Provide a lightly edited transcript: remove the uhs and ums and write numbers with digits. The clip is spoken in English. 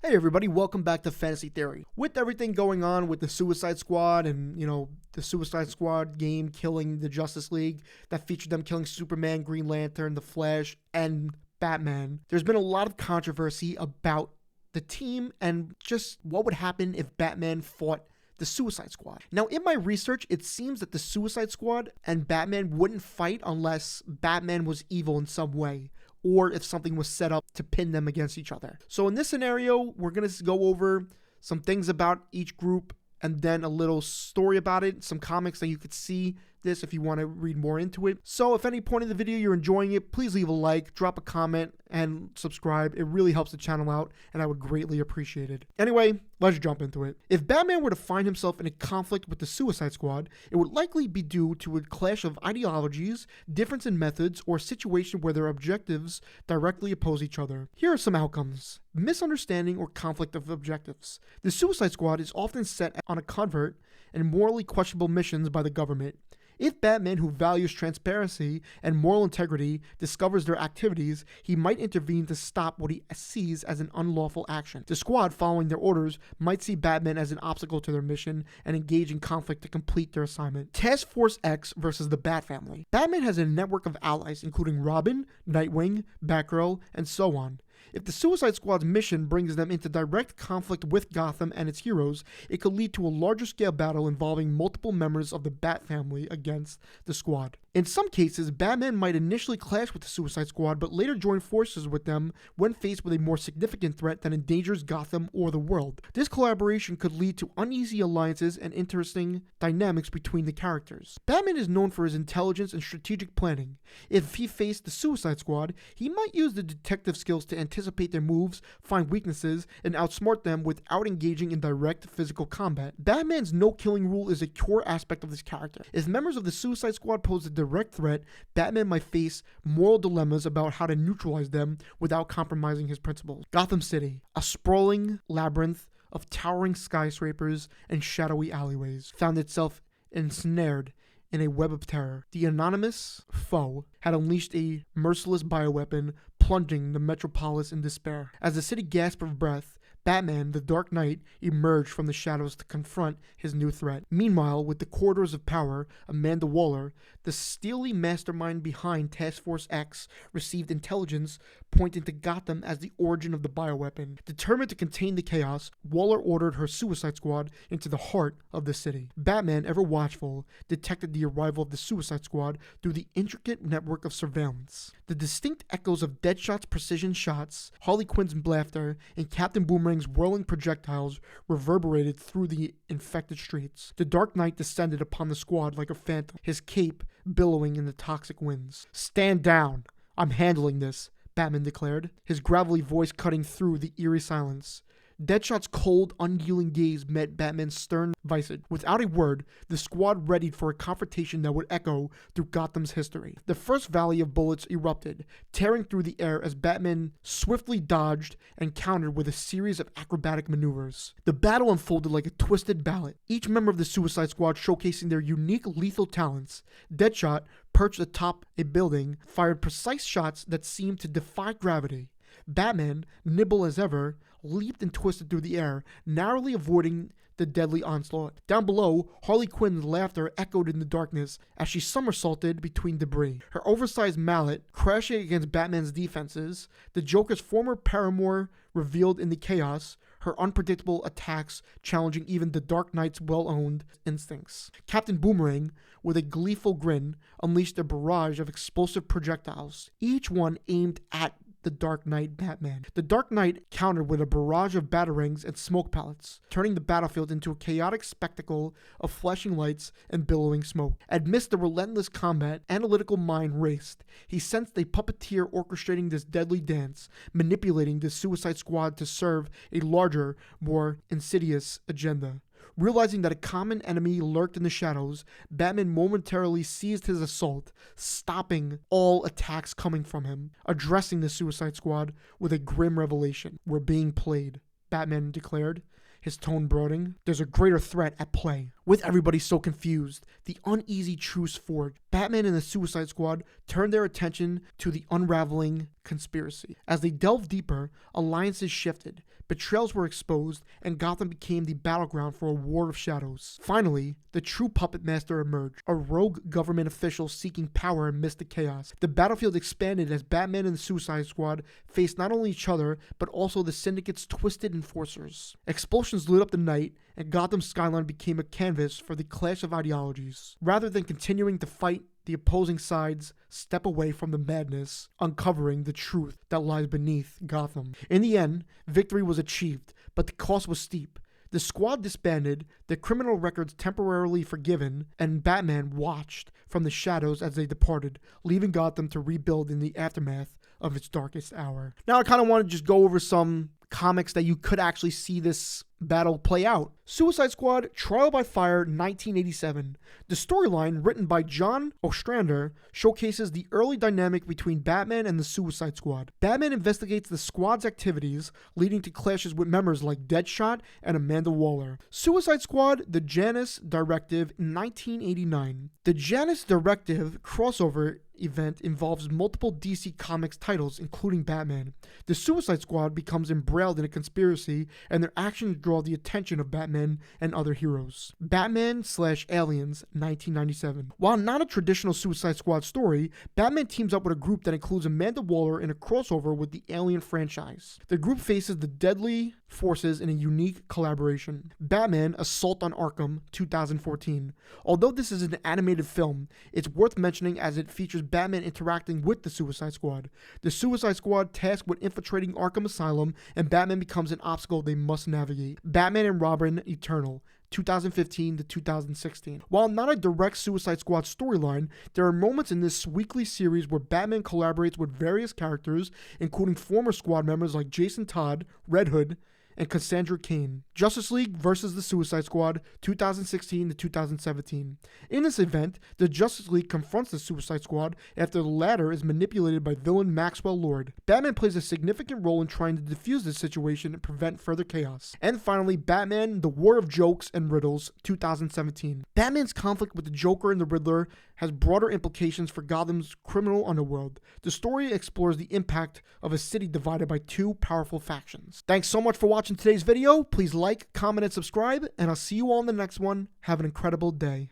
Hey everybody, welcome back to Fantasy Theory. With everything going on with the Suicide Squad and, the Suicide Squad game killing the Justice League that featured them killing Superman, Green Lantern, The Flash, and Batman, there's been a lot of controversy about the team and just what would happen if Batman fought the Suicide Squad. Now, in my research, it seems that the Suicide Squad and Batman wouldn't fight unless Batman was evil in some way, or if something was set up to pin them against each other. So in this scenario, we're going to go over some things about each group and then a little story about it, some comics that you could see this if you want to read more into it. So if at any point in the video you're enjoying it, please leave a like, drop a comment, and subscribe. It really helps the channel out, and I would greatly appreciate it. Anyway, let's jump into it. If Batman were to find himself in a conflict with the Suicide Squad, it would likely be due to a clash of ideologies, difference in methods, or a situation where their objectives directly oppose each other. Here are some outcomes. Misunderstanding or conflict of objectives. The Suicide Squad is often set on a covert and morally questionable missions by the government. If Batman, who values transparency and moral integrity, discovers their activities, he might intervene to stop what he sees as an unlawful action. The squad, following their orders, might see Batman as an obstacle to their mission and engage in conflict to complete their assignment. Task Force X versus the Bat Family. Batman has a network of allies, including Robin, Nightwing, Batgirl, and so on. If the Suicide Squad's mission brings them into direct conflict with Gotham and its heroes, it could lead to a larger scale battle involving multiple members of the Bat Family against the squad. In some cases, Batman might initially clash with the Suicide Squad, but later join forces with them when faced with a more significant threat that endangers Gotham or the world. This collaboration could lead to uneasy alliances and interesting dynamics between the characters. Batman is known for his intelligence and strategic planning. If he faced the Suicide Squad, he might use the detective skills to anticipate their moves, find weaknesses, and outsmart them without engaging in direct physical combat. Batman's no-killing rule is a core aspect of this character. If members of the Suicide Squad pose a direct threat, Batman might face moral dilemmas about how to neutralize them without compromising his principles. Gotham City, a sprawling labyrinth of towering skyscrapers and shadowy alleyways, found itself ensnared in a web of terror. The anonymous foe had unleashed a merciless bioweapon, plunging the metropolis in despair. As the city gasped for breath, Batman, the Dark Knight, emerged from the shadows to confront his new threat. Meanwhile, with the corridors of power, Amanda Waller, the steely mastermind behind Task Force X, received intelligence pointing to Gotham as the origin of the bioweapon. Determined to contain the chaos, Waller ordered her Suicide Squad into the heart of the city. Batman, ever watchful, detected the arrival of the Suicide Squad through the intricate network of surveillance. The distinct echoes of Deadshot's precision shots, Harley Quinn's laughter, and Captain Boomerang's whirling projectiles reverberated through the infected streets. The Dark Knight descended upon the squad like a phantom, his cape billowing in the toxic winds. "Stand down. I'm handling this," Batman declared, his gravelly voice cutting through the eerie silence. Deadshot's cold, unyielding gaze met Batman's stern visage. Without a word, the squad readied for a confrontation that would echo through Gotham's history. The first volley of bullets erupted, tearing through the air as Batman swiftly dodged and countered with a series of acrobatic maneuvers. The battle unfolded like a twisted ballet, each member of the Suicide Squad showcasing their unique lethal talents. Deadshot, perched atop a building, fired precise shots that seemed to defy gravity. Batman, nimble as ever, leaped and twisted through the air, narrowly avoiding the deadly onslaught. Down below, Harley Quinn's laughter echoed in the darkness as she somersaulted between debris, her oversized mallet crashing against Batman's defenses, the Joker's former paramour revealed in the chaos, her unpredictable attacks challenging even the Dark Knight's well-owned instincts. Captain Boomerang, with a gleeful grin, unleashed a barrage of explosive projectiles, each one aimed at the Dark Knight Batman. The Dark Knight countered with a barrage of batarangs and smoke pellets, turning the battlefield into a chaotic spectacle of flashing lights and billowing smoke. Amidst the relentless combat, Analytical Mind raced. He sensed a puppeteer orchestrating this deadly dance, manipulating the Suicide Squad to serve a larger, more insidious agenda. Realizing that a common enemy lurked in the shadows, Batman momentarily seized his assault, stopping all attacks coming from him, addressing the Suicide Squad with a grim revelation. "We're being played," Batman declared, his tone brooding. "There's a greater threat at play. With everybody so confused, the uneasy truce forged. Batman and the Suicide Squad turned their attention to the unraveling conspiracy. As they delved deeper, alliances shifted, betrayals were exposed, and Gotham became the battleground for a war of shadows. Finally, the true puppet master emerged, a rogue government official seeking power amidst the chaos. The battlefield expanded as Batman and the Suicide Squad faced not only each other, but also the Syndicate's twisted enforcers. Explosions lit up the night, and Gotham's skyline became a canvas for the clash of ideologies. Rather than continuing to fight, the opposing sides step away from the madness, uncovering the truth that lies beneath Gotham. In the end, victory was achieved, but the cost was steep. The squad disbanded, their criminal records temporarily forgiven, and Batman watched from the shadows as they departed, leaving Gotham to rebuild in the aftermath of its darkest hour. Now I kind of want to just go over some comics that you could actually see this battle play out. Suicide Squad Trial by Fire 1987. The storyline, written by John Ostrander, showcases the early dynamic between Batman and the Suicide Squad. Batman investigates the squad's activities, leading to clashes with members like Deadshot and Amanda Waller. Suicide Squad The Janus Directive 1989. The Janus Directive crossover event involves multiple DC Comics titles, including Batman. The Suicide Squad becomes embroiled in a conspiracy, and their actions draw the attention of Batman and other heroes. Batman/Aliens 1997. While not a traditional Suicide Squad story, Batman teams up with a group that includes Amanda Waller in a crossover with the Alien franchise. The group faces the deadly forces in a unique collaboration. Batman Assault on Arkham 2014. Although this is an animated film, it's worth mentioning as it features Batman interacting with the Suicide Squad. The Suicide Squad tasked with infiltrating Arkham Asylum, and Batman becomes an obstacle they must navigate. Batman and Robin Eternal 2015 to 2016. While not a direct Suicide Squad storyline, there are moments in this weekly series where Batman collaborates with various characters, including former squad members like Jason Todd, Red Hood, and Cassandra Cain. Justice League versus the Suicide Squad 2016 to 2017. In this event, the Justice League confronts the Suicide Squad after the latter is manipulated by villain Maxwell Lord. Batman plays a significant role in trying to defuse this situation and prevent further chaos. And finally, Batman The War of Jokes and Riddles 2017. Batman's conflict with the Joker and the Riddler has broader implications for Gotham's criminal underworld. The story explores the impact of a city divided by two powerful factions. Thanks so much for watching today's video. Please like, comment, and subscribe, and I'll see you all in the next one. Have an incredible day.